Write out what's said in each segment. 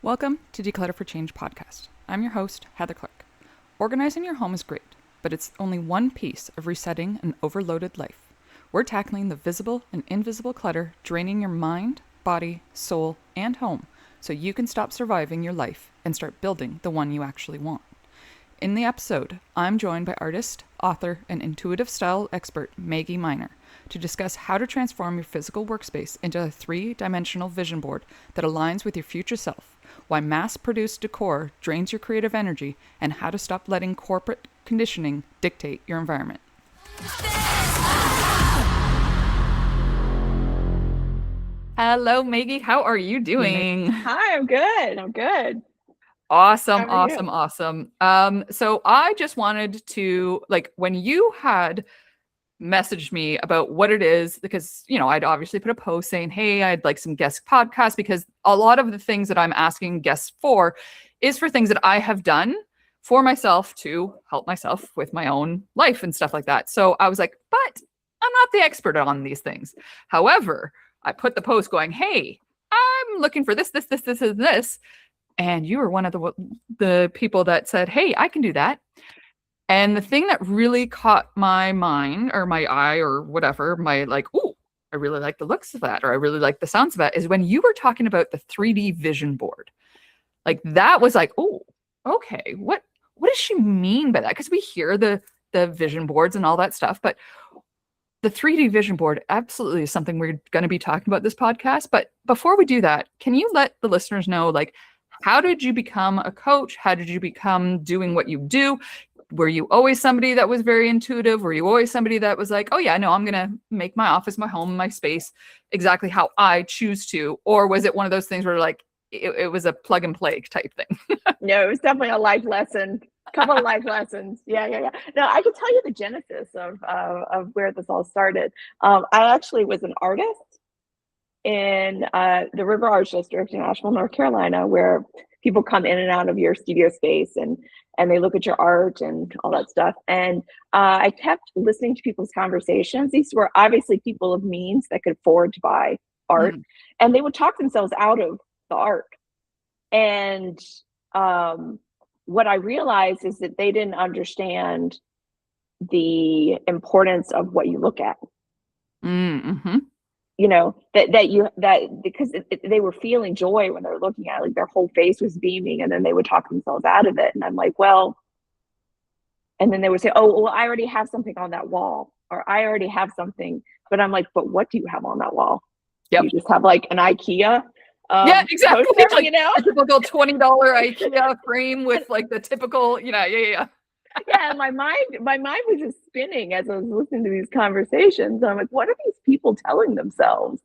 Welcome to Declutter for Change podcast. I'm your host, Heather Clark. Organizing your home is great, but it's only one piece of resetting an overloaded life. We're tackling the visible and invisible clutter, draining your mind, body, soul, and home so you can stop surviving your life and start building the one you actually want. In the episode, I'm joined by artist, author, and intuitive style expert Maggie Minor to discuss how to transform your physical workspace into a three-dimensional vision board that aligns with your future self, why mass-produced decor drains your creative energy, and how to stop letting corporate conditioning dictate your environment. Hello, Maggie. How are you doing? Hi, I'm good. Awesome. How are you? So I just wanted to, when you had messaged me about what it is, because, I'd obviously put a post saying, hey, I'd like some guest podcasts, because a lot of the things that I'm asking guests for is for things that I have done for myself to help myself with my own life and stuff like that. So I was like, but I'm not the expert on these things. However, I put the post going, hey, I'm looking for this, and this. And you were one of the people that said, hey, I can do that. And the thing that really caught my mind or my eye or whatever, ooh, I really like the looks of that, or I really like the sounds of that, is when you were talking about the 3D vision board. Like that was like, oh, okay, what does she mean by that? Because we hear the vision boards and all that stuff, but the 3D vision board absolutely is something we're going to be talking about this podcast. But before we do that, can you let the listeners know, how did you become a coach? How did you become doing what you do? Were you always somebody that was very intuitive? Were you always somebody that was like, oh yeah, no, I'm going to make my office, my home, my space exactly how I choose to? Or was it one of those things where it was a plug and play type thing? No, it was definitely a life lesson. A couple of life lessons. Yeah. No, I can tell you the genesis of where this all started. I actually was an artist in the River Arch District in Asheville, North Carolina, where people come in and out of your studio space and they look at your art and all that stuff. And I kept listening to people's conversations. These were obviously people of means that could afford to buy art, and they would talk themselves out of the art. And what I realized is that they didn't understand the importance of what you look at. Mm-hmm. That because they were feeling joy when they were looking at it, like their whole face was beaming, and then they would talk themselves out of it. And I'm like, well, and then they would say, oh, well, I already have something on that wall, or I already have something. But I'm like, but what do you have on that wall? Yep. You just have like an IKEA. Yeah, exactly. Poster, a typical $20 IKEA frame with the typical, yeah. Yeah, my mind was just spinning as I was listening to these conversations. I'm like, what are these people telling themselves?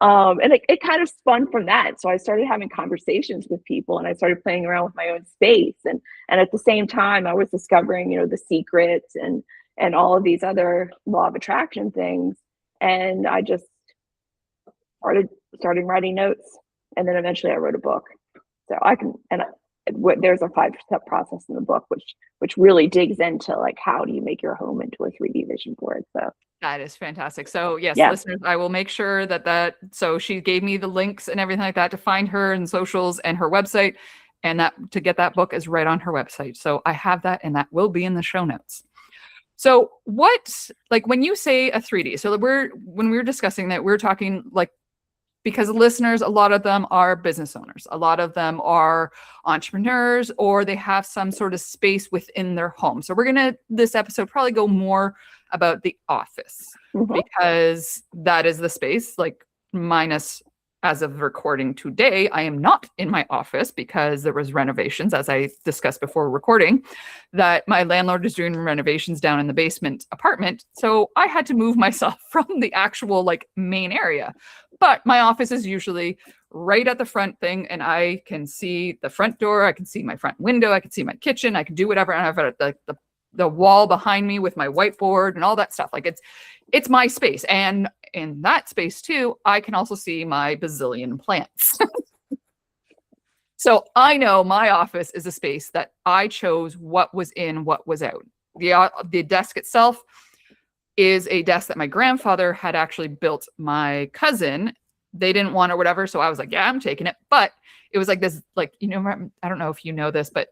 And it kind of spun from that. So I started having conversations with people, and I started playing around with my own space. And at the same time, I was discovering, the secrets and all of these other law of attraction things. And I just started writing notes, and then eventually I wrote a book. So there's a 5-step process in the book, which really digs into how do you make your home into a 3D vision board. So that is fantastic. So yes, yeah. Listeners, I will make sure so she gave me the links and everything like that to find her and socials and her website, and that to get that book is right on her website. So I have that, and that will be in the show notes. So when you say a 3D, so when we were discussing that, we're talking because listeners, a lot of them are business owners. A lot of them are entrepreneurs, or they have some sort of space within their home. So we're going to, this episode, probably go more about the office, because that is the space, minus as of recording today, I am not in my office because there was renovations, as I discussed before recording, that my landlord is doing renovations down in the basement apartment. So I had to move myself from the actual main area. But my office is usually right at the front thing, and I can see the front door, I can see my front window, I can see my kitchen, I can do whatever. And I've got the wall behind me with my whiteboard and all that stuff. It's my space. And in that space too, I can also see my bazillion plants. So I know my office is a space that I chose what was in, what was out. The desk itself is a desk that my grandfather had actually built my cousin they didn't want it or whatever. So I was like, yeah, I'm taking it. But it was like this, like, you know, I don't know if you know this, but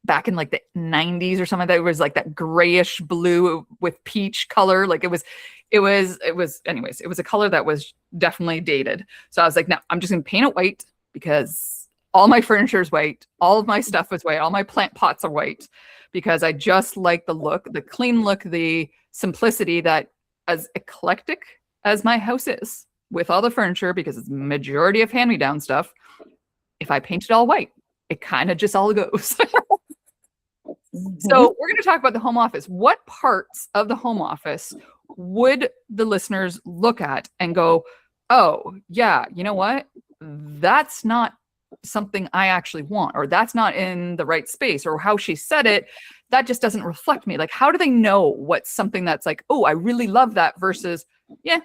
back in like the 90s or something, that was like that grayish blue with peach color. Like anyways, it was a color that was definitely dated. So I was like, no, I'm just gonna paint it white because all my furniture is white, all of my stuff is white, all my plant pots are white, because I just like the look, the clean look, the simplicity, that as eclectic as my house is with all the furniture, because it's majority of hand-me-down stuff, if I paint it all white, it kind of just all goes. So we're going to talk about the home office. What parts of the home office would the listeners look at and go, oh, yeah, you know what? That's not something I actually want, or that's not in the right space, or how she said it, that just doesn't reflect me. Like, how do they know what's something that's like, oh, I really love that, versus, yeah,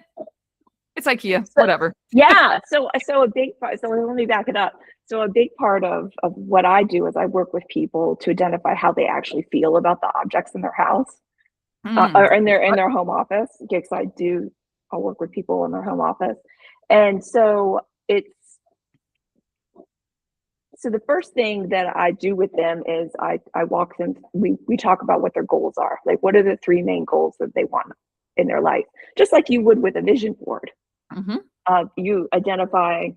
it's IKEA, whatever. Yeah. So a big part, so let me back it up. So a big part of what I do is I work with people to identify how they actually feel about the objects in their house, or in their home office. Because I'll work with people in their home office. And so so the first thing that I do with them is I walk them, we talk about what their goals are. Like, what are the 3 main goals that they want in their life? Just like you would with a vision board. You identify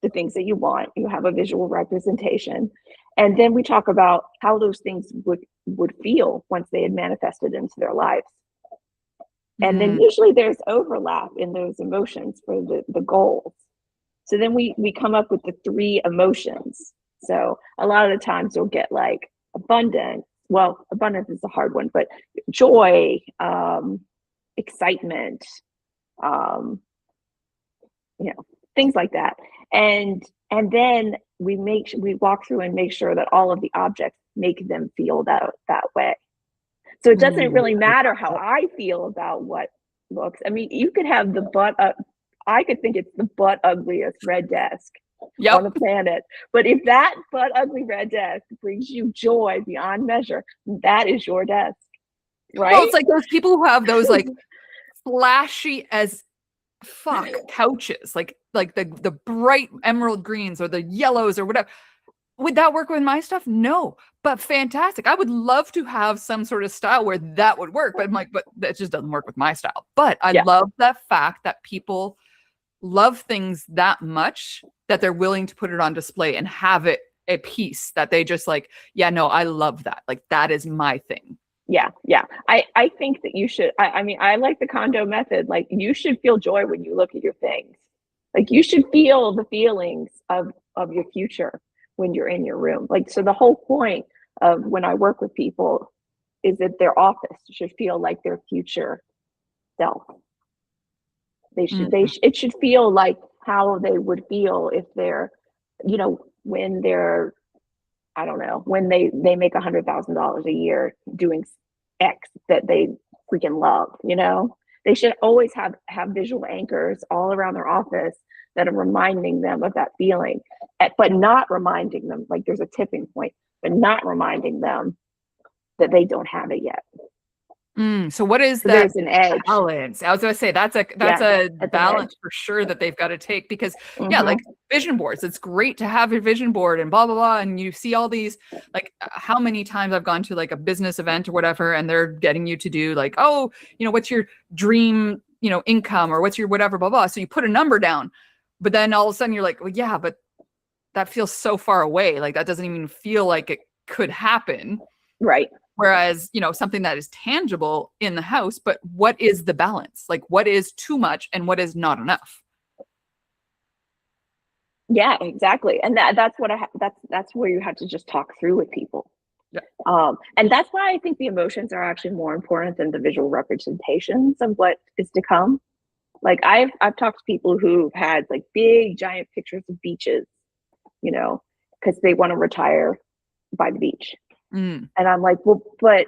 the things that you want, you have a visual representation, and then we talk about how those things would feel once they had manifested into their lives. And then usually there's overlap in those emotions for the goals. So then we come up with the 3 emotions. So a lot of the times you'll get like abundance. Well, abundance is a hard one, but joy, excitement, things like that. And then we walk through and make sure that all of the objects make them feel that way. So it doesn't really matter how I feel about what looks. I mean, you could have I could think it's the butt ugliest red desk on the planet, but if that butt ugly red desk brings you joy beyond measure, that is your desk, right? Well, it's like those people who have those like flashy as fuck couches, like the bright emerald greens or the yellows or whatever. Would that work with my stuff? No, but fantastic. I would love to have some sort of style where that would work, but I'm like, but that just doesn't work with my style. But I love the fact that people love things that much that they're willing to put it on display and have it a piece that they just like, yeah, no, I love that. Like, that is my thing. Yeah. I think that you should, I mean, I like the condo method. Like, you should feel joy when you look at your things. Like, you should feel the feelings of your future when you're in your room. Like, so the whole point of when I work with people is that their office should feel like their future self. They should, it should feel like how they would feel if they're, when they're, I don't know, when they make $100,000 a year doing X that they freaking love, they should always have visual anchors all around their office that are reminding them of that feeling, but not reminding them, like, there's a tipping point, but not reminding them that they don't have it yet. So what is that? There's an edge. Balance. I was going to say that's a balance for sure that they've got to take, because like vision boards, it's great to have your vision board and blah, blah, blah. And you see all these, like, how many times I've gone to like a business event or whatever, and they're getting you to do like, oh, what's your dream, income, or what's your whatever, blah, blah. So you put a number down, but then all of a sudden you're like, well, yeah, but that feels so far away. Like, that doesn't even feel like it could happen. Right. Whereas, something that is tangible in the house, but what is the balance? Like, what is too much and what is not enough? Yeah, exactly. And that's what that's where you have to just talk through with people. Yeah. And that's why I think the emotions are actually more important than the visual representations of what is to come. Like, I've talked to people who've had like big giant pictures of beaches, because they want to retire by the beach. And I'm like, well, but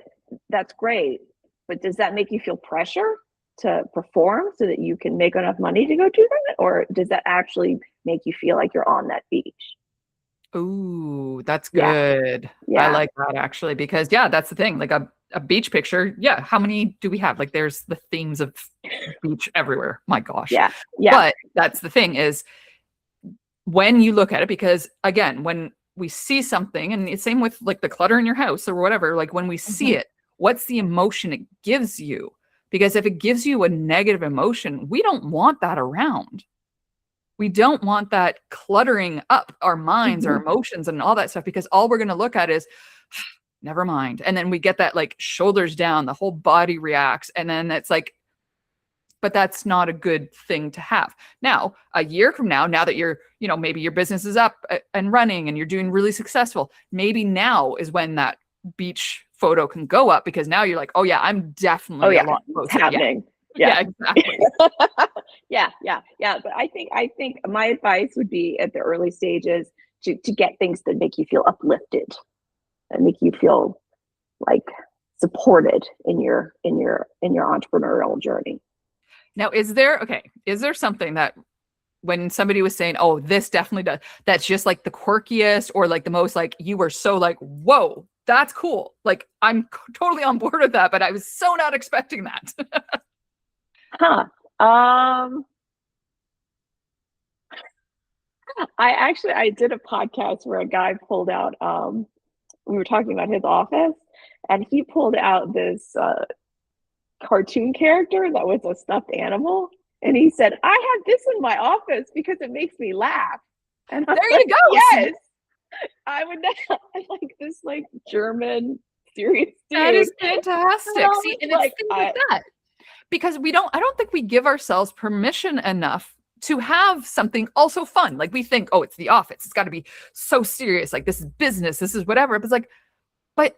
that's great. But does that make you feel pressure to perform so that you can make enough money to go do that? Or does that actually make you feel like you're on that beach? Ooh, that's good. Yeah. I like that, actually, because that's the thing. Like, a beach picture, yeah, how many do we have? Like there's the themes of beach everywhere. My gosh. Yeah. Yeah. But that's the thing is when you look at it, because again, when we see something, and it's same with like the clutter in your house or whatever, like when we see it, what's the emotion it gives you? Because if it gives you a negative emotion, we don't want that around. We don't want that cluttering up our minds, our emotions, and all that stuff, because all we're going to look at is, never mind. And then we get that like shoulders down, the whole body reacts. And then it's like, but that's not a good thing to have. Now, a year from now that you're, maybe your business is up and running and you're doing really successful, maybe now is when that beach photo can go up, because now you're like, oh yeah, I'm definitely a lot closer. It's happening. Yeah, exactly. Yeah. But I think my advice would be at the early stages to get things that make you feel uplifted and make you feel like supported in your entrepreneurial journey. Now, is there something that when somebody was saying, oh, this definitely does, that's just like the quirkiest or like the most like you were so like, whoa, that's cool. Like I'm totally on board with that, but I was so not expecting that. I did a podcast where a guy pulled out, we were talking about his office, and he pulled out this cartoon character that was a stuffed animal, and he said, I have this in my office because it makes me laugh. And there you go. Yes, I would not like this like German serious dude. That is fantastic. See, and it's things like that. Because I don't think we give ourselves permission enough to have something also fun. Like we think, oh, it's the office. It's got to be so serious. Like this is business. This is whatever. But it's like, but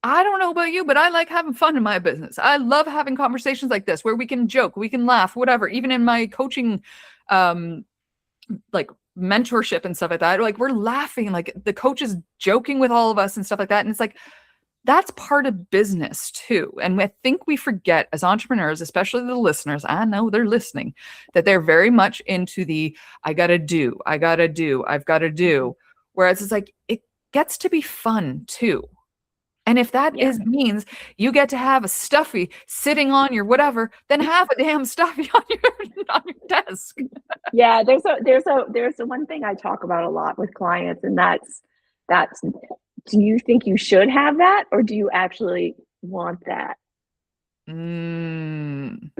I don't know about you, but I like having fun in my business. I love having conversations like this where we can joke, we can laugh, whatever. Even in my coaching, like mentorship and stuff like that, like we're laughing, like the coach is joking with all of us and stuff like that. And it's like, that's part of business too. And I think we forget as entrepreneurs, especially the listeners, I know they're listening, that they're very much into the, I've got to do. Whereas it's like, it gets to be fun too. And if that means you get to have a stuffy sitting on your whatever, then have a damn stuffy on your desk. Yeah, there's the one thing I talk about a lot with clients, and that's do you think you should have that, or do you actually want that?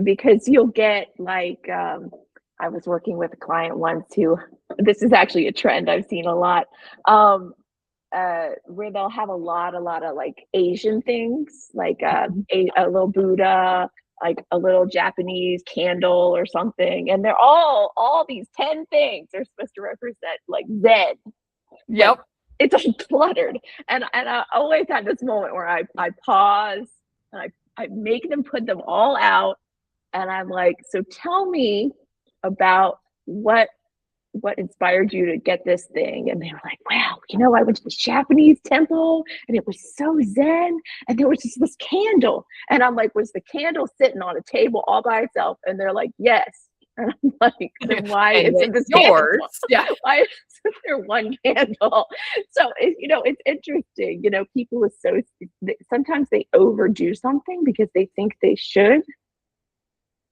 Because you'll get like, I was working with a client once who, this is actually a trend I've seen a lot, where they'll have a lot of like Asian things, like a little Buddha, like a little Japanese candle or something. And they're all these 10 things are supposed to represent like Zen. Yep. But it's cluttered. And I always had this moment where I pause and I make them put them all out. And I'm like, so tell me about what inspired you to get this thing? And they were like, wow, I went to this Japanese temple and it was so Zen. And there was just this candle. And I'm like, was the candle sitting on a table all by itself? And they're like, yes. And I'm like, then why isn't this yours? Yeah. Why isn't there one candle? So, it's interesting. People are sometimes they overdo something because they think they should.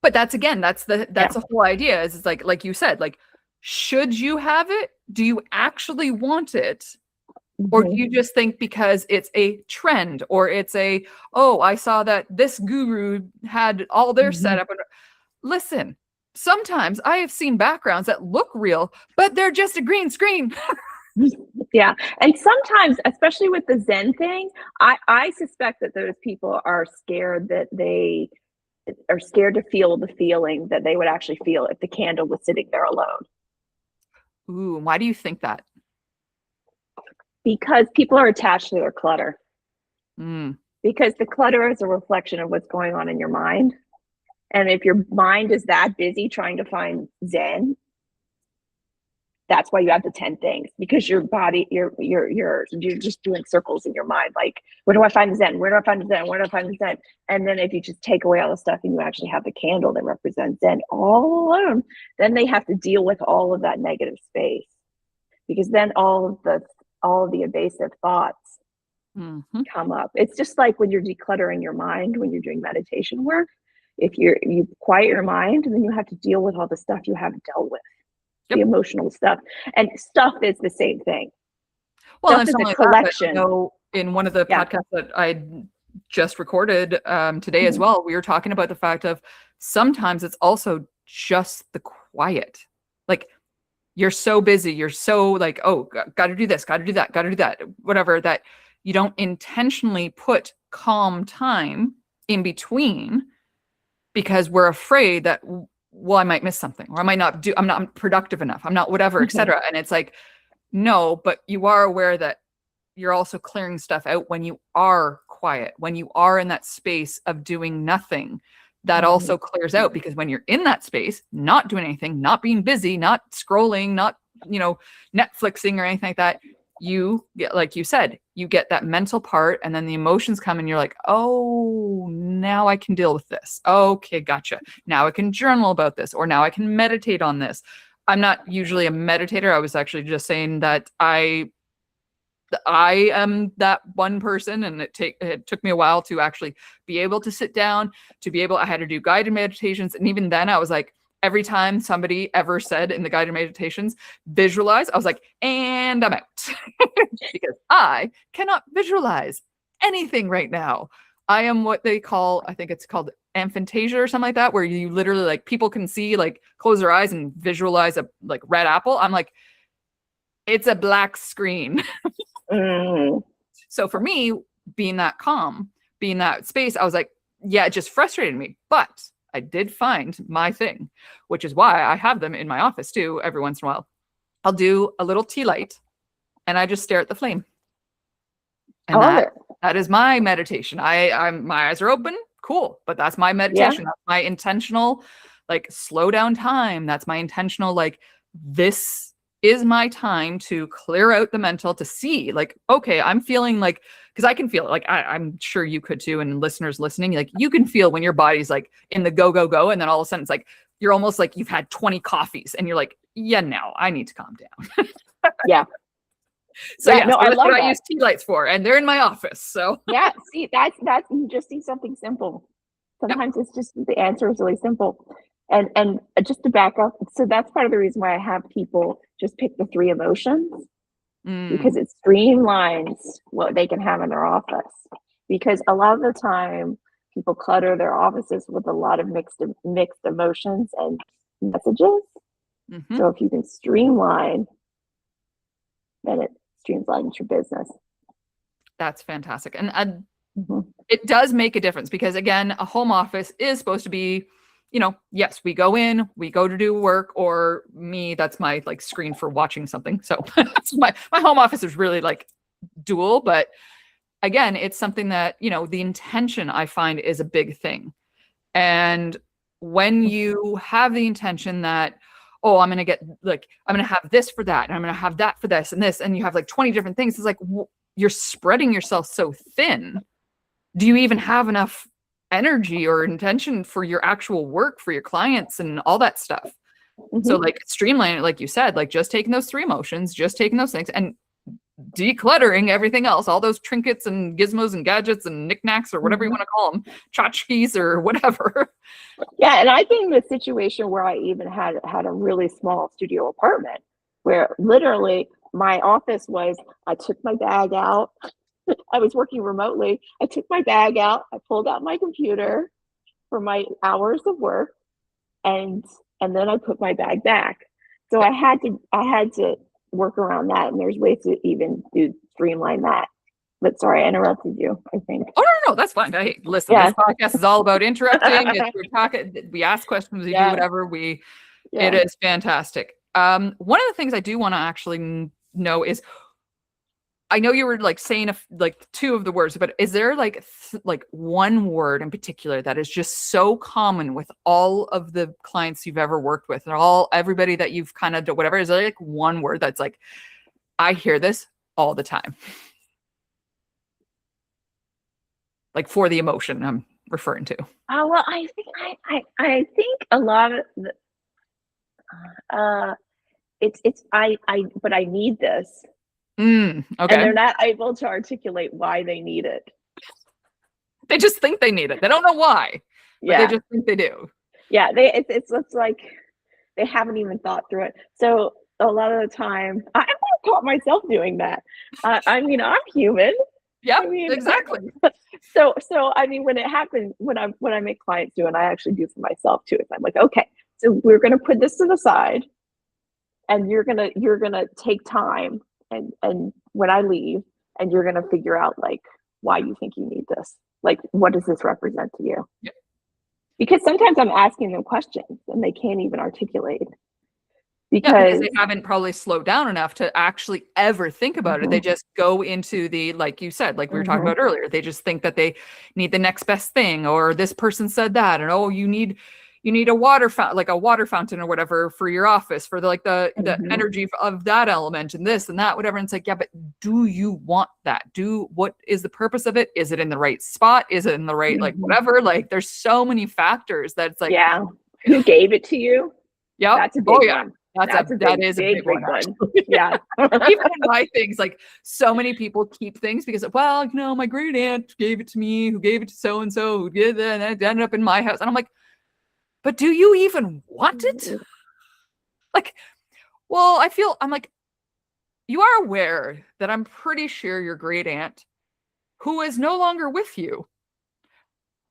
But that's the whole idea is it's like you said, like, should you have it? Do you actually want it? Or do you just think because it's a trend or it's I saw that this guru had all their setup. Listen, sometimes I have seen backgrounds that look real, but they're just a green screen. Yeah. And sometimes, especially with the Zen thing, I suspect that those people are scared that they are scared to feel the feeling that they would actually feel if the candle was sitting there alone. Ooh, why do you think that? Because people are attached to their clutter. Because the clutter is a reflection of what's going on in your mind. And if your mind is that busy trying to find Zen, that's why you have the 10 things, because your body, you're just doing circles in your mind. Like, where do I find the Zen? Where do I find the Zen? Where do I find the Zen? And then if you just take away all the stuff and you actually have the candle that represents Zen all alone, then they have to deal with all of that negative space, because then all of the evasive thoughts Mhm. come up. It's just like when you're decluttering your mind, when you're doing meditation work. If you quiet your mind, and then you have to deal with all the stuff you haven't dealt with, the Yep. emotional stuff. And stuff is the same thing. Well, Stuff and is something a like that, but I collection. know in one of the Yeah. podcasts that I just recorded today as Mhm. well, we were talking about the fact of sometimes it's also just the quiet. Like you're so busy, you're so like, oh, got to do this, got to do that, got to do that, whatever, that you don't intentionally put calm time in between because we're afraid that, well, I might miss something or I'm not productive enough. I'm not whatever, Mhm. etc. And it's like, no, but you are aware that you're also clearing stuff out when you are quiet, when you are in that space of doing nothing. That Mhm. also clears out because when you're in that space, not doing anything, not being busy, not scrolling, not, Netflixing or anything like that, you get, like you said, you get that mental part and then the emotions come and you're like, oh, now I can deal with this. Okay, gotcha. Now I can journal about this or now I can meditate on this. I'm not usually a meditator. I was actually just saying that I am that one person, and it took me a while to actually be able to sit down, I had to do guided meditations. And even then I was like, every time somebody ever said in the guided meditations, visualize, I was like, and I'm out because I cannot visualize anything right now. I am what they call, I think it's called aphantasia or something like that, where you literally like people can see, like close their eyes and visualize a like red apple. I'm like, it's a black screen. Mm. So for me, being that calm, being that space, I was like, yeah, it just frustrated me. But I did find my thing, which is why I have them in my office too. Every once in a while, I'll do a little tea light and I just stare at the flame. I And love that it. that is my meditation. I'm my eyes are open, cool. But that's my Yeah. meditation. That's my intentional, like slow down time. That's my intentional, like this is my time to clear out the mental to see, like, okay, I'm feeling like, because I can feel it. Like I'm sure you could too, and listeners listening, like you can feel when your body's like in the go, go, go, and then all of a sudden it's like you're almost like you've had 20 coffees and you're like, yeah, no, I need to calm down. Yeah. So Yeah. yeah, No, so I that's what love I that. use tea lights for, and they're in my office. So Yeah. See, that's you just need something simple. yep. Sometimes it's just the answer is really simple. And just to back up, so that's part of the reason why I have people just pick the three emotions, because Mm, it streamlines what they can have in their office. Because a lot of the time people clutter their offices with a lot of mixed emotions and messages. mhm. So if you can streamline, then it streamlines your business. That's fantastic. And Mhm. it does make a difference because, again, a home office is supposed to be, yes, we go in, we go to do work, or me, that's my like screen for watching something. So that's my home office is really like dual. But again, it's something that, the intention I find is a big thing. And when you have the intention that, oh, I'm going to get like, I'm going to have this for that, and I'm going to have that for this and this, and you have like 20 different things, it's like you're spreading yourself so thin. Do you even have enough energy or intention for your actual work, for your clients and all that stuff? So Mhm. like streamline it, like you said, like just taking those three emotions, just taking those things and decluttering everything else, all those trinkets and gizmos and gadgets and knickknacks or whatever you Mhm. want to call them, tchotchkes or whatever. Yeah, and I've been in a situation where I even had a really small studio apartment where literally my office was, I took my bag out. I was working remotely. I took my bag out, I pulled out my computer for my hours of work, and then I put my bag back. So Yep. I had to work around that, and there's ways to even do streamline that. But sorry, I interrupted you, I think. Oh no, that's fine. Hey, listen, this Yeah. podcast is all about interrupting. It's we're talking, we ask questions, we do Yeah. whatever. It Yeah. is fantastic. One of the things I do want to actually know is, I know you were like saying like two of the words, but is there like like one word in particular that is just so common with all of the clients you've ever worked with and everybody that you've kind of done whatever? Is there like one word that's like, I hear this all the time, like for the emotion I'm referring to? Well, I think a lot of uh, it's I but I need this. And Okay. they're not able to articulate why they need it. They just think they need it. They don't know why, but they Yeah. just think they do. Yeah. It's like they haven't even thought through it. So a lot of the time, I've caught myself doing that. I mean, I'm human. Yeah, I mean, exactly. so I mean, when it happens, when I make clients do, and I actually do for myself too, is I'm like, okay, so we're gonna put this to the side, and you're gonna take time, and when I leave, and you're gonna figure out like why you think you need this, like what does this represent to you? Yep. Because sometimes I'm asking them questions and they can't even articulate. Yeah, because Because they haven't probably slowed down enough to actually ever think about it. They just go into the, like you said, like we were talking about earlier, they just think that they need the next best thing, or this person said that, and oh, you need a water fountain, like a water fountain or whatever for your office, for the energy of that element, and this and that, whatever. And it's like, yeah, but do you want that? What is the purpose of it? Is it in the right spot? Is it in the right, like whatever? Like there's so many factors that it's like, yeah, who gave it to you? Yeah. That's a big one. That is a big one. Yeah. Even in my things, like so many people keep things because, well, you know, my great aunt gave it to me, who gave it to so and so, who did that, and it ended up in my house. And I'm like, but do you even want it? Like, well, I'm like, you are aware that I'm pretty sure your great aunt, who is no longer with you,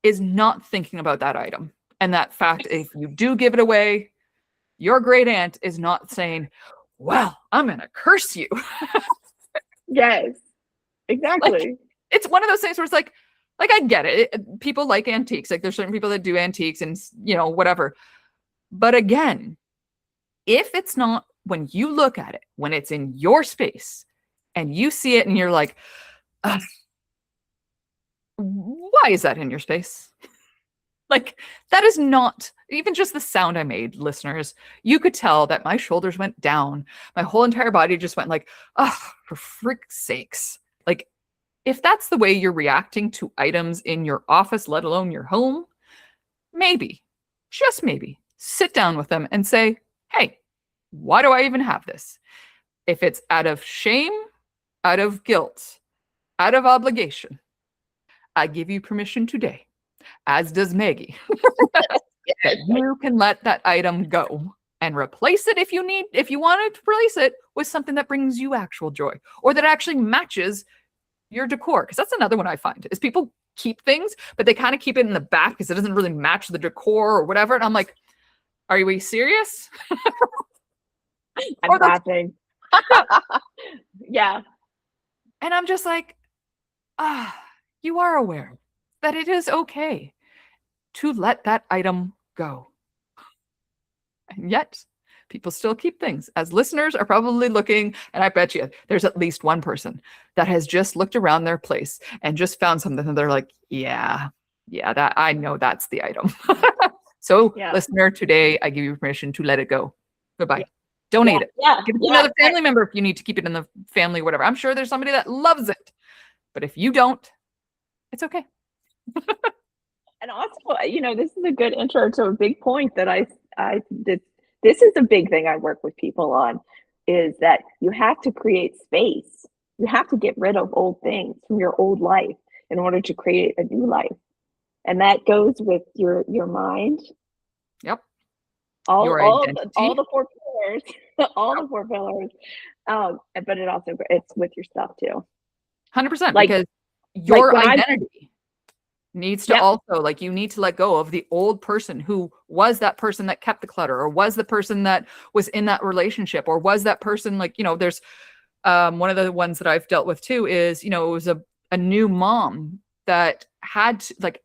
is not thinking about that item. And that fact, if you do give it away, your great aunt is not saying, well, I'm going to curse you. Yes, exactly. Like, it's one of those things where it's like I get it. People like antiques. Like there's certain people that do antiques and, you know, whatever. But again, if it's not, when you look at it, when it's in your space and you see it and you're like, why is that in your space? Like, that is not, even just the sound I made, listeners, you could tell that my shoulders went down. My whole entire body just went like, oh, for frick's sakes. Like, if that's the way you're reacting to items in your office, let alone your home, maybe, just maybe, sit down with them and say, hey, why do I even have this? If it's out of shame, out of guilt, out of obligation, I give you permission today, as does Maggie, that you can let that item go and replace it if you want to replace it with something that brings you actual joy or that actually matches your decor. Because that's another one I find is people keep things, but they kind of keep it in the back because it doesn't really match the decor or whatever. And I'm like, are you serious? I'm laughing. Yeah. And I'm just like, you are aware that it is okay to let that item go. And yet, people still keep things. As listeners are probably looking, and I bet you there's at least one person that has just looked around their place and just found something and they're like, yeah, that I know that's the item. So, listener, today I give you permission to let it go. Goodbye. Donate it. Give it to another family member if you need to keep it in the family, whatever. I'm sure there's somebody that loves it. But if you don't, it's okay. And also, you know, this is a good intro to a big point that I did. This is a big thing I work with people on, is that you have to create space. You have to get rid of old things from your old life in order to create a new life. And that goes with your mind. Yep. All the four pillars, all the four pillars. But it's with your stuff too. 100%, because your identity needs to also, like, you need to let go of the old person who was that person that kept the clutter, or was the person that was in that relationship, or was that person, like, you know, there's one of the ones that I've dealt with too is, you know, it was a new mom that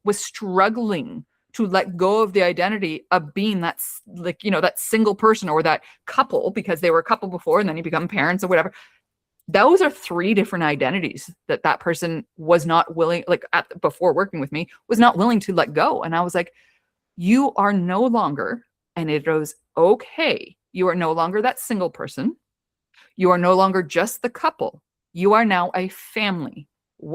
was struggling to let go of the identity of being that, like, you know, that single person or that couple, because they were a couple before and then you become parents or whatever. Those are three different identities that person was not willing, like before working with me, was not willing to let go. And I was like, you are no longer, and it was okay. You are no longer that single person. You are no longer just the couple. You are now a family.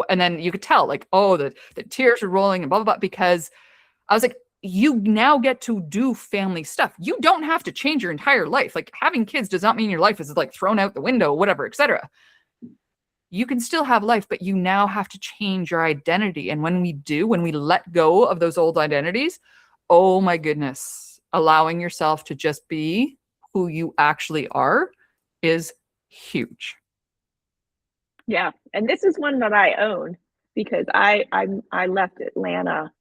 And then you could tell, like, oh, the tears were rolling and blah, blah, blah, because I was like, you now get to do family stuff. You don't have to change your entire life. Like, having kids does not mean your life is like thrown out the window, whatever, etc. you can still have life, but you now have to change your identity. And when we let go of those old identities, oh my goodness, allowing yourself to just be who you actually are is huge. Yeah. And this is one that I own because I left Atlanta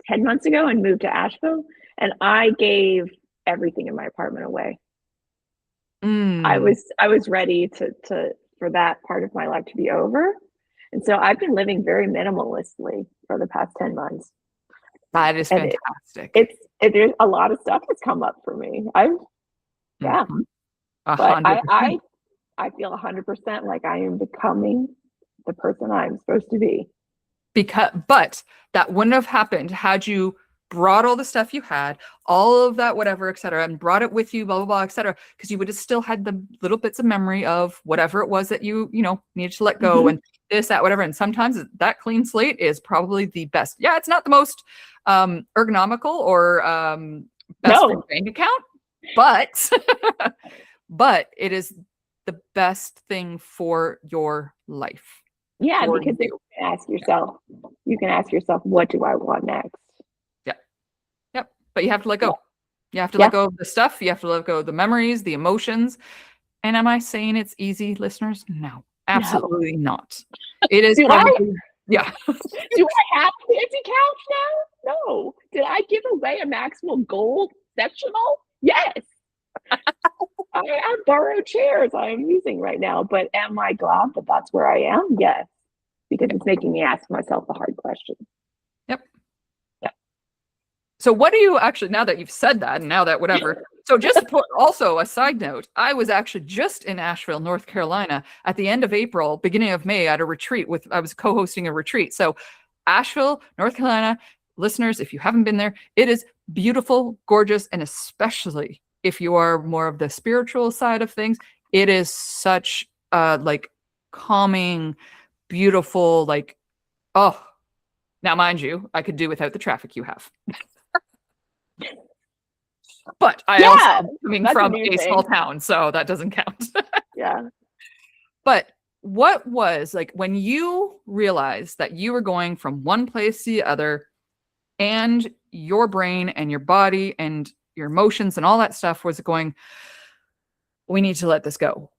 10 months ago and moved to Asheville, and I gave everything in my apartment away. I was ready to for that part of my life to be over. And so I've been living very minimalistically for the past 10 months. That is And fantastic. there's a lot of stuff that's come up for me. Yeah. Mhm. But 100%. I feel 100% like I am becoming the person I'm supposed to be. But that wouldn't have happened had you brought all the stuff you had, all of that, whatever, et cetera, and brought it with you, blah, blah, blah, et cetera, because you would have still had the little bits of memory of whatever it was that you needed to let go, and this, that, whatever. And sometimes that clean slate is probably the best. Yeah, it's not the most ergonomical or best for bank account, but but it is the best thing for your life. Yeah, because you can ask yourself, what do I want next? Yep. But you have to let go. You have to let go of the stuff. You have to let go of the memories, the emotions. And am I saying it's easy, listeners? No, absolutely not. It is probably, yeah. Do I have a fancy couch now? No. Did I give away a Maxwell Gold sectional? Yes. I have borrowed chairs I am using right now, but am I glad that that's where I am? Yes. Because it's making me ask myself the hard question. Yep. So what do you actually, now that you've said that, and now that whatever, so just to put also a side note, I was actually just in Asheville, North Carolina at the end of April, beginning of May at a retreat I was co-hosting a retreat. So Asheville, North Carolina, listeners, if you haven't been there, it is beautiful, gorgeous, and especially if you are more of the spiritual side of things, it is such like calming, beautiful, like, oh, now mind you, I could do without the traffic you have. But I also am coming from a small town, so that doesn't count. Yeah. But what was like when you realized that you were going from one place to the other, and your brain and your body and your emotions and all that stuff was going, we need to let this go.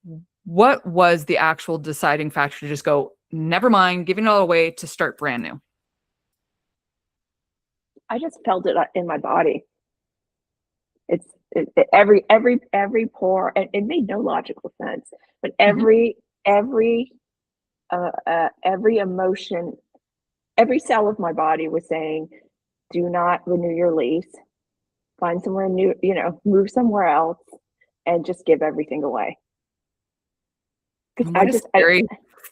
What was the actual deciding factor to just go, never mind, giving it all away, to start brand new? I just felt it in my body. Every pore, and it made no logical sense, but every emotion, every cell of my body was saying, do not renew your lease, find somewhere new, move somewhere else, and just give everything away. What a scary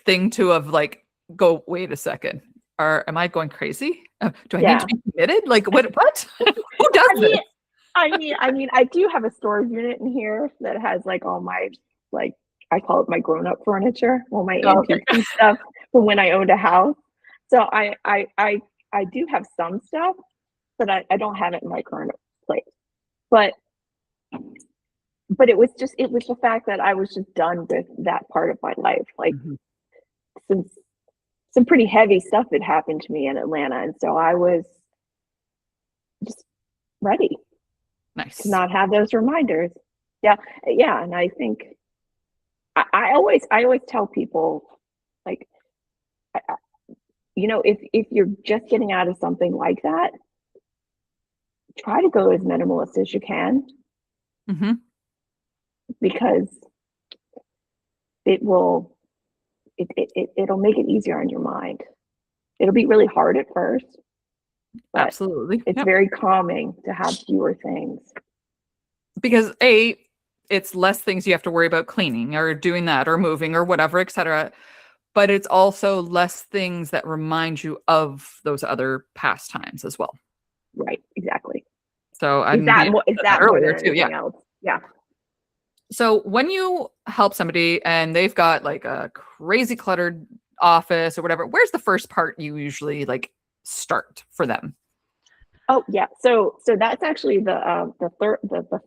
thing to have like, go, wait a second, am I going crazy? Do I need to be committed? Like what? Who does this? I mean, I do have a storage unit in here that has like all my, like, I call it my grown-up furniture, all my antique stuff from when I owned a house. So I do have some stuff, but I don't have it in my current place. But it was the fact that I was just done with that part of my life. Like some pretty heavy stuff had happened to me in Atlanta, and so I was just ready. Nice. To not have those reminders. Yeah. And I think I always tell people, like, if you're just getting out of something like that, try to go as minimalist as you can, because it'll make it easier on your mind. It'll be really hard at first. Absolutely. It's very calming to have fewer things. Because it's less things you have to worry about cleaning or doing that or moving or whatever, etc. But it's also less things that remind you of those other pastimes as well. Right. Exactly. So is that more than anything else? Yeah. So when you help somebody and they've got like a crazy cluttered office or whatever, where's the first part you usually like start for them? Oh yeah, so that's actually the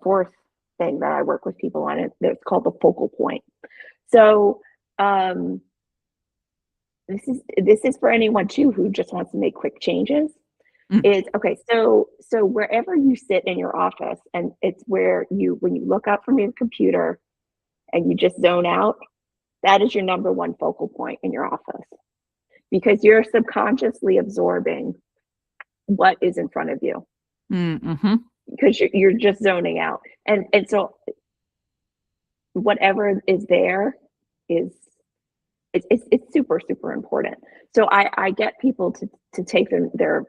fourth thing that I work with people on. It's called the focal point. So um, this is for anyone too who just wants to make quick changes. Mm. Is okay. So wherever you sit in your office, and it's where you when you look up from your computer and you just zone out, that is your number one focal point in your office because you're subconsciously absorbing what is in front of you Mm-hmm. because you're just zoning out, and so whatever is there is it's super super important. So I get people to take their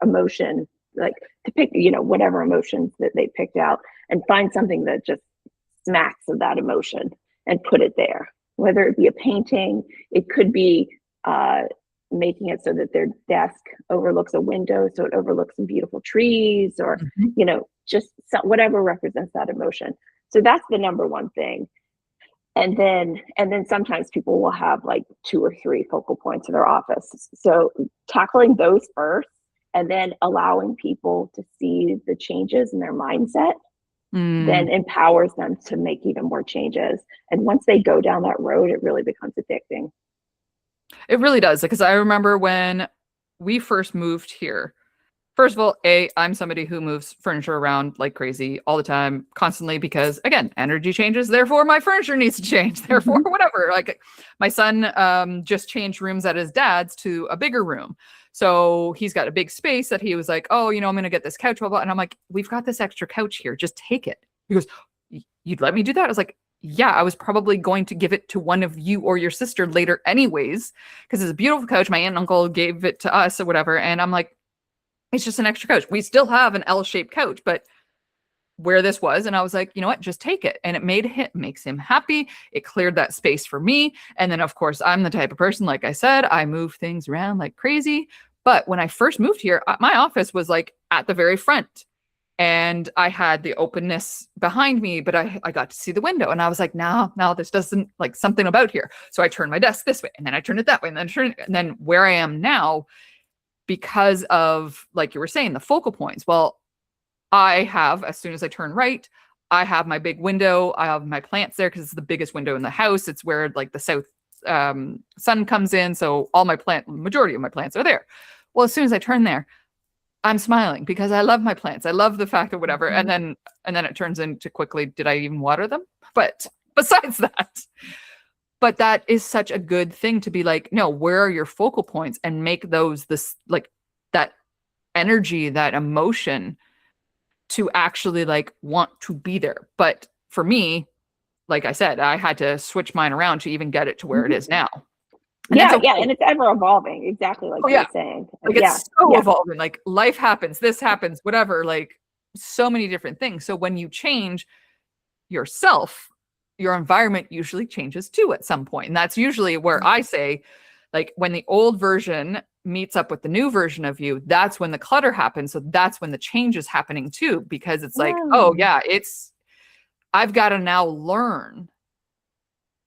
emotion, like to pick whatever emotions that they picked out and find something that just smacks of that emotion and put it there, whether it be a painting, it could be making it so that their desk overlooks a window so it overlooks some beautiful trees, or Mm-hmm. just whatever represents that emotion. So that's the number one thing. And then sometimes people will have like 2 or 3 focal points in their office. So tackling those first and then allowing people to see the changes in their mindset then empowers them to make even more changes. And once they go down that road, it really becomes addicting. It really does, because I remember when we first moved here. First of all, I'm somebody who moves furniture around like crazy all the time, constantly, because again, energy changes, therefore my furniture needs to change, therefore whatever. Like my son just changed rooms at his dad's to a bigger room. So he's got a big space that he was like, oh, I'm going to get this couch, blah, blah. And I'm like, we've got this extra couch here. Just take it. He goes, you'd let me do that? I was like, yeah, I was probably going to give it to one of you or your sister later anyways, because it's a beautiful couch. My aunt and uncle gave it to us or whatever. And I'm like, it's just an extra couch. We still have an L-shaped couch, but where this was, and I was like, you know what, just take it. And it makes him happy. It cleared that space for me. And then of course, I'm the type of person, like I said, I move things around like crazy. But when I first moved here, my office was like at the very front. And I had the openness behind me, but I got to see the window. And I was like, no, this doesn't, like, something about here. So I turned my desk this way, and then I turned it that way, and then where I am now, because of, like you were saying, the focal points. Well, I have, as soon as I turn right, I have my big window. I have my plants there because it's the biggest window in the house. It's where like the south sun comes in. So majority of my plants are there. Well, as soon as I turn there, I'm smiling because I love my plants. I love the fact of whatever. And then it turns into quickly, did I even water them? But besides that, but that is such a good thing to be like, no, where are your focal points, and make those like that energy, that emotion to actually like want to be there. But for me, like I said, I had to switch mine around to even get it to where it is now. And that's Yeah, okay. and it's ever evolving, exactly like Oh you yeah. were saying. Like Yeah, it's so yeah, evolving. Like life happens, this happens, whatever, like so many different things. So when you change yourself, your environment usually changes too at some point. And that's usually where I say, like, when the old version meets up with the new version of you, that's when the clutter happens. So that's when the change is happening too, because it's like, oh wow. yeah, I've got to now learn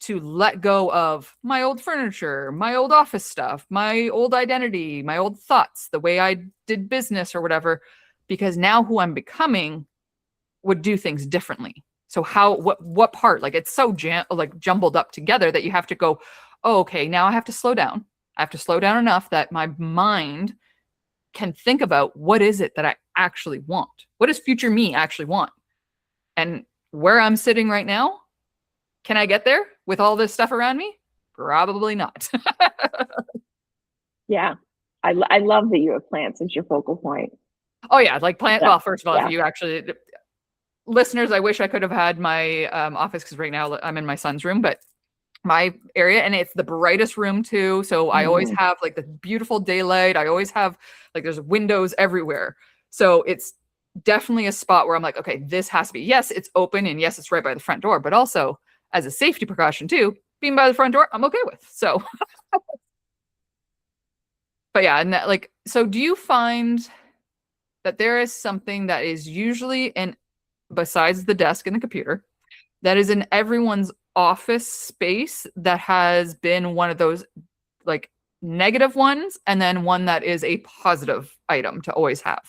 to let go of my old furniture, my old office stuff, my old identity, my old thoughts, the way I did business or whatever, because now who I'm becoming would do things differently. So what part, like it's so jumbled up together that you have to go, oh, okay, now I have to slow down. I have to slow down enough that my mind can think about what is it that I actually want? What does future me actually want? And where I'm sitting right now, can I get there with all this stuff around me? Probably not. Yeah, I love that you have plants as your focal point. Oh yeah, like plant. Yeah, Well, first of all, if yeah. you actually, listeners, I wish I could have had my office, because right now I'm in my son's room, but my area, and it's the brightest room too. So I always Mm. have like the beautiful daylight. I always have like there's windows everywhere. So it's definitely a spot where I'm like, okay, this has to be. Yes, it's open, and yes, it's right by the front door, but also as a safety precaution too, being by the front door, I'm okay with. So, but yeah, and that, like, so do you find that there is something that is usually in, besides the desk and the computer, that is in everyone's office space that has been one of those like negative ones, and then one that is a positive item to always have?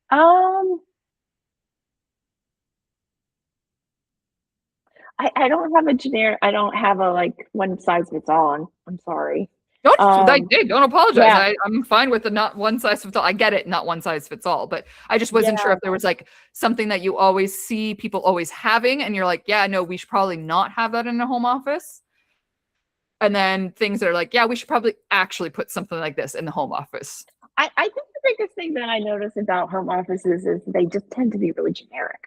Um, I don't have a generic. I don't have a like one size fits all. I'm sorry. Don't apologize. Yeah, I'm fine with the not one size fits all. I get it, not one size fits all, but I just wasn't sure yeah. if there was like something that you always see people always having, and you're like, yeah, no, we should probably not have that in a home office. And then things that are like, yeah, we should probably actually put something like this in the home office. I think the biggest thing that I notice about home offices is they just tend to be really generic.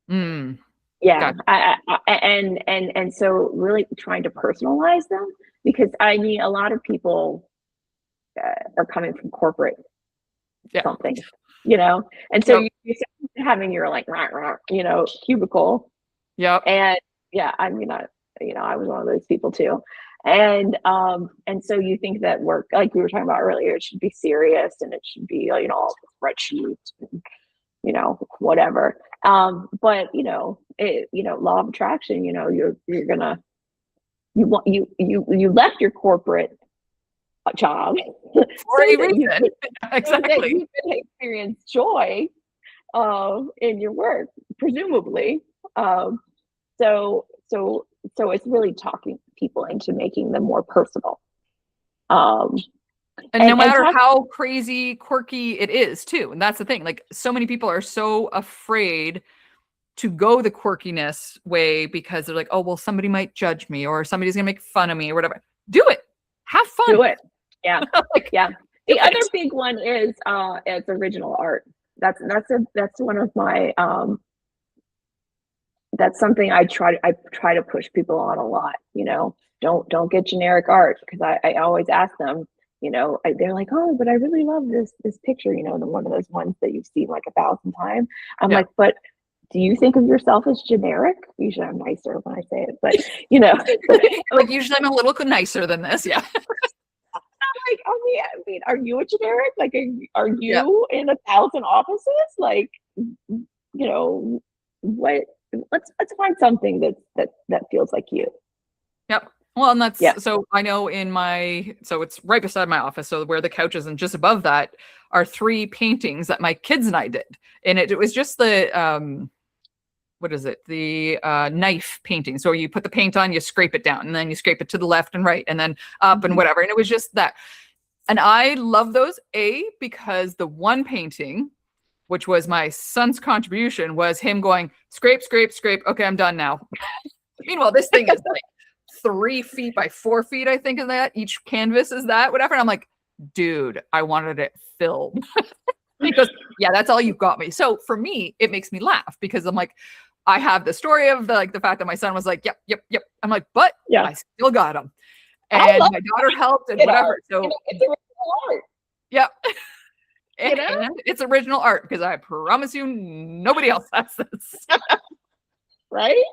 Mm, Yeah, gotcha. and so really trying to personalize them, because I mean a lot of people are coming from corporate Yeah. something, you know, and so Yep. you having your like rah, rah, you know, cubicle. Yep. And yeah, I mean, I was one of those people too. And so you think that work, like we were talking about earlier, it should be serious and it should be, you know, all spreadsheets, and, you know, whatever. But law of attraction, you know, you're gonna, you left your corporate job For so a that reason. Exactly. you can experience joy in your work, presumably. So so it's really talking people into making them more personal. Um, And no and matter talk, how crazy, quirky it is, too. And that's the thing. Like, so many people are so afraid to go the quirkiness way because they're like, oh, well, somebody might judge me or somebody's going to make fun of me or whatever. Do it. Have fun. do it. Yeah, Like, yeah. do The other it. big one is it's original art. That's one of my that's something I try to push people on a lot. You know, don't get generic art, because I always ask them. You know, they're like, oh, but I really love this picture. You know, the one of those ones that you've seen like 1,000 times. I'm Yeah. like, but do you think of yourself as generic? Usually I'm nicer when I say it, but you know, Like, usually I'm a little nicer than this. Yeah. like, I mean, are you a generic? Like, are Yeah. you in 1,000 offices? Like, you know, what? Let's find something that feels like you. Yep. Well, and Yeah. that's so I know so it's right beside my office. So where the couch is and just above that are 3 paintings that my kids and I did. And it was just the what is it? The knife painting. So you put the paint on, you scrape it down, and then you scrape it to the left and right, and then up and whatever. And it was just that. And I love those, because the one painting, which was my son's contribution, was him going, scrape, scrape, scrape. Okay, I'm done now. Meanwhile, this thing is like 3 feet by 4 feet, I think, of that. Each canvas is that, whatever. And I'm like, dude, I wanted it filled. Because, yeah, that's all you got me. So for me, it makes me laugh because I'm like, I have the story of the fact that my son was like, yep, yep, yep. I'm like, but Yeah. I still got him. I And love my daughter helped and it. whatever. So, You know, it's original art. yep. You know? And it's original art because I promise you, nobody else has this. Right?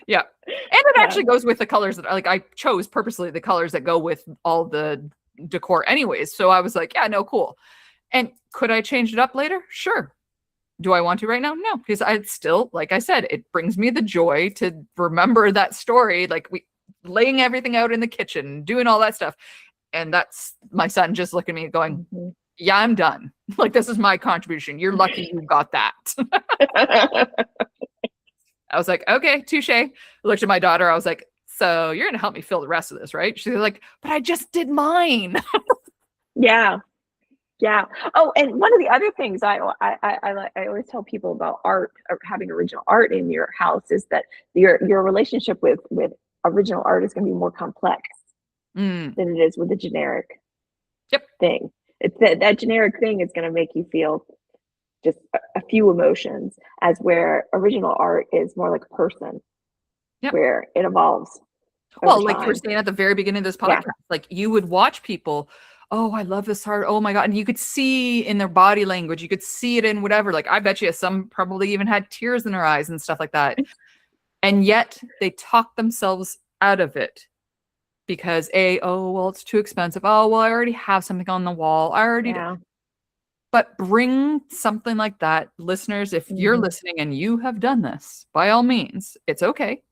Yeah. And it Yeah. actually goes with the colors that like I chose purposely the colors that go with all the decor anyways. So I was like, yeah, no, cool. And could I change it up later? Sure. Do I want to right now? No, because I still, like I said, it brings me the joy to remember that story. Like we laying everything out in the kitchen, doing all that stuff. And that's my son just looking at me going, yeah, I'm done. Like, this is my contribution. You're lucky you got that. I was like, okay, touche. I looked at my daughter. I was like, so you're going to help me fill the rest of this, right? She's like, but I just did mine. Yeah. Yeah. Oh, and one of the other things I always tell people about art, or having original art in your house, is that your relationship with original art is going to be more complex than it is with a generic thing. It's that generic thing is going to make you feel just a few emotions, as where original art is more like a person, where it evolves. Well, like you were saying at the very beginning of this podcast, like you would watch people, oh, I love this art. Oh my God. And you could see in their body language, you could see it in whatever. Like I bet you some probably even had tears in their eyes and stuff like that. And yet they talk themselves out of it because oh, well, it's too expensive. Oh, well, I already have something on the wall. I already do. But bring something like that, listeners, if you're listening and you have done this, by all means, it's okay.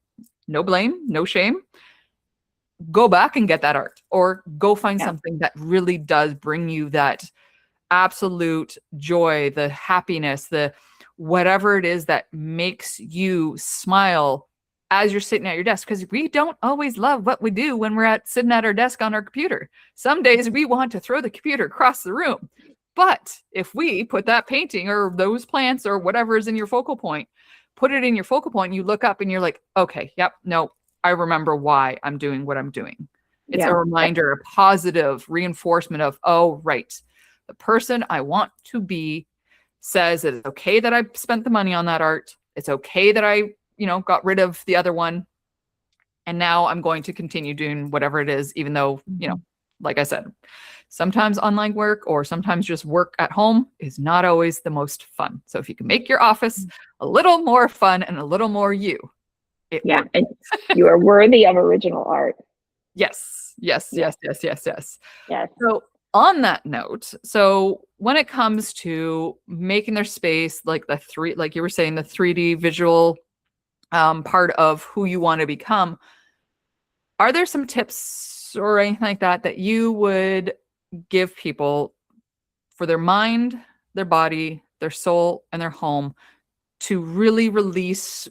No blame, no shame. Go back and get that art, or go find something that really does bring you that absolute joy, the happiness, the whatever it is that makes you smile as you're sitting at your desk, because we don't always love what we do when we're sitting at our desk on our computer. Some days we want to throw the computer across the room. But if we put that painting or those plants or whatever is in your focal point, put it in your focal point, you look up and you're like, okay, yep, no, I remember why I'm doing what I'm doing. It's a reminder, a positive reinforcement of, oh, right, the person I want to be says it's okay that I spent the money on that art. It's okay that I, got rid of the other one. And now I'm going to continue doing whatever it is, even though, like I said, sometimes online work or sometimes just work at home is not always the most fun. So if you can make your office a little more fun and a little more you, it works. And you are worthy of original art. Yes. So on that note, so when it comes to making their space, like like you were saying, the 3D visual part of who you want to become, are there some tips or anything like that you would give people for their mind, their body, their soul, and their home to really release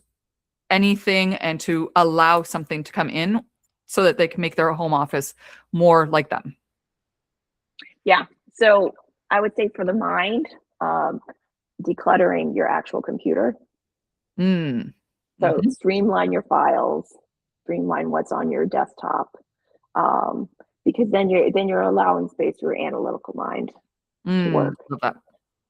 anything and to allow something to come in so that they can make their home office more like them? Yeah. So I would say for the mind, decluttering your actual computer. So streamline your files, streamline what's on your desktop, because then you're allowing space for your analytical mind to work. Love that.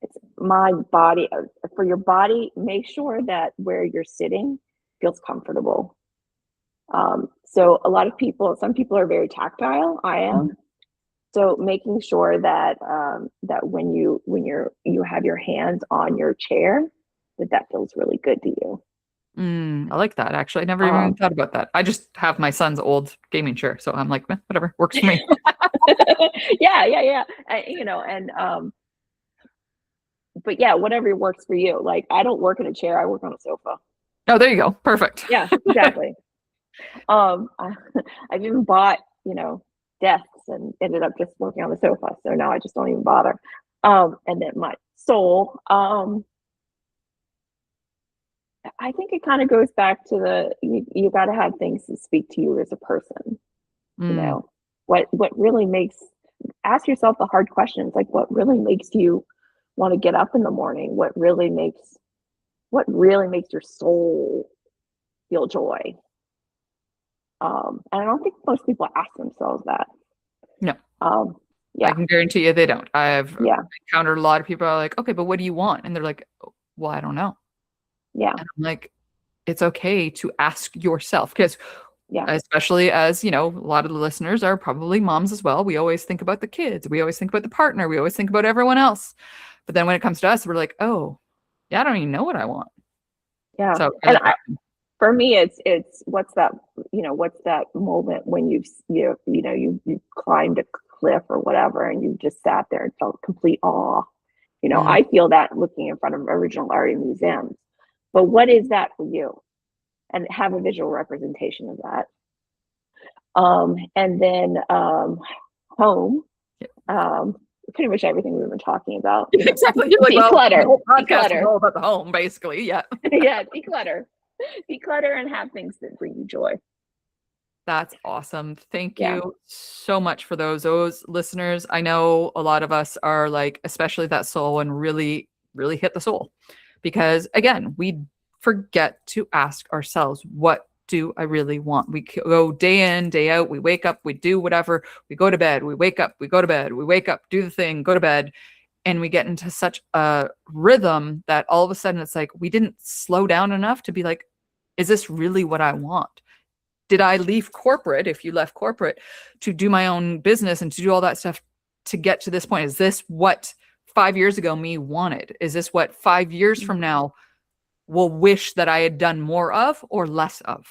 It's my body. For your body, make sure that where you're sitting feels comfortable. So a lot of people, some people are very tactile. I am. So making sure that that when you have your hands on your chair, that feels really good to you. I like that. Actually, I never even thought about that. I just have my son's old gaming chair, so I'm like, whatever works for me. Yeah. But yeah, whatever works for you. Like, I don't work in a chair; I work on a sofa. Oh, there you go. Perfect. Yeah, exactly. I've even bought, desks and ended up just working on the sofa. So now I just don't even bother. And then my soul, I think it kind of goes back to you got to have things that speak to you as a person. What really ask yourself the hard questions, like what really makes you want to get up in the morning? What really makes your soul feel joy? And I don't think most people ask themselves that. No. Yeah. I can guarantee you they don't. I've encountered a lot of people are like, okay, but what do you want? And they're like, well, I don't know. Yeah. And I'm like, it's okay to ask yourself, because especially as, a lot of the listeners are probably moms as well. We always think about the kids. We always think about the partner. We always think about everyone else. But then when it comes to us, we're like, oh, yeah, I don't even know what I want. Yeah. So, for me, it's what's that moment when you climbed a cliff or whatever, and you just sat there and felt complete awe. I feel that looking in front of original art in museums. But what is that for you? And have a visual representation of that. And then home. Pretty much everything we've been talking about. Exactly. You're like, declutter. Well, the whole podcast is all about the home, basically. Yeah. Yeah, declutter and have things that bring you joy. That's awesome. Thank you so much for those listeners. I know a lot of us are like, especially that soul one really, really hit the soul, because again, we forget to ask ourselves, what do I really want? We go day in, day out. We wake up, we do whatever. We go to bed, we wake up, we go to bed, we wake up, do the thing, go to bed. And we get into such a rhythm that all of a sudden it's like, we didn't slow down enough to be like, is this really what I want? Did I leave corporate, if you left corporate, to do my own business and to do all that stuff to get to this point? Is this what 5 years ago me wanted? Is this what 5 years from now will wish that I had done more of or less of?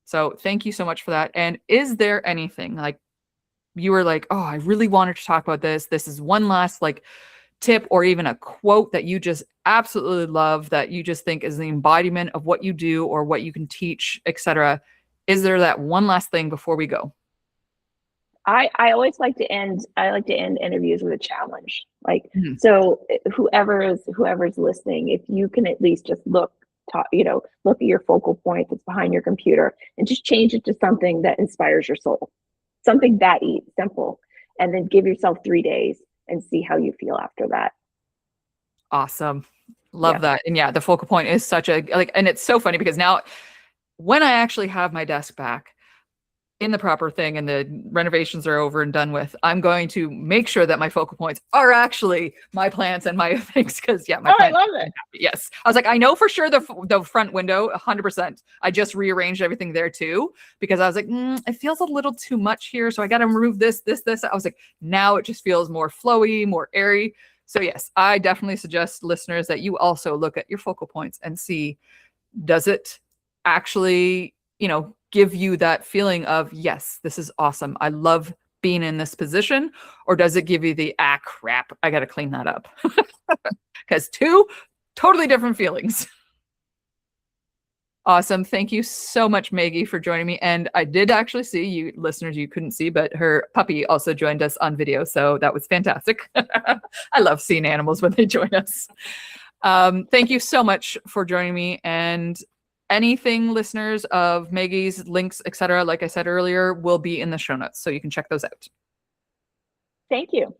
So thank you so much for that. And is there anything like you were like, oh, I really wanted to talk about this. This is one last like tip or even a quote that you just absolutely love, that you just think is the embodiment of what you do or what you can teach, etc. Is there that one last thing before we go? I always like to end interviews with a challenge. Like, so whoever's listening, if you can at least just look at your focal point that's behind your computer and just change it to something that inspires your soul, something that simple, and then give yourself 3 days and see how you feel after that. Awesome. Love that. And yeah, the focal point is such a, like, and it's so funny because now when I actually have my desk back in the proper thing and the renovations are over and done with, I'm going to make sure that my focal points are actually my plants and my things. Cause yeah, my I love it. Yes. I was like, I know for sure the front window, 100%. I just rearranged everything there too, because I was like, it feels a little too much here. So I got to remove this. I was like, now it just feels more flowy, more airy. So yes, I definitely suggest listeners that you also look at your focal points and see, does it actually, give you that feeling of, yes, this is awesome, I love being in this position? Or does it give you the, crap, I got to clean that up? Because two totally different feelings. Awesome. Thank you so much, Maggie, for joining me. And I did actually see, you listeners, you couldn't see, but her puppy also joined us on video. So that was fantastic. I love seeing animals when they join us. Thank you so much for joining me. And anything, listeners, of Maggie's links, etc., like I said earlier, will be in the show notes. So you can check those out. Thank you.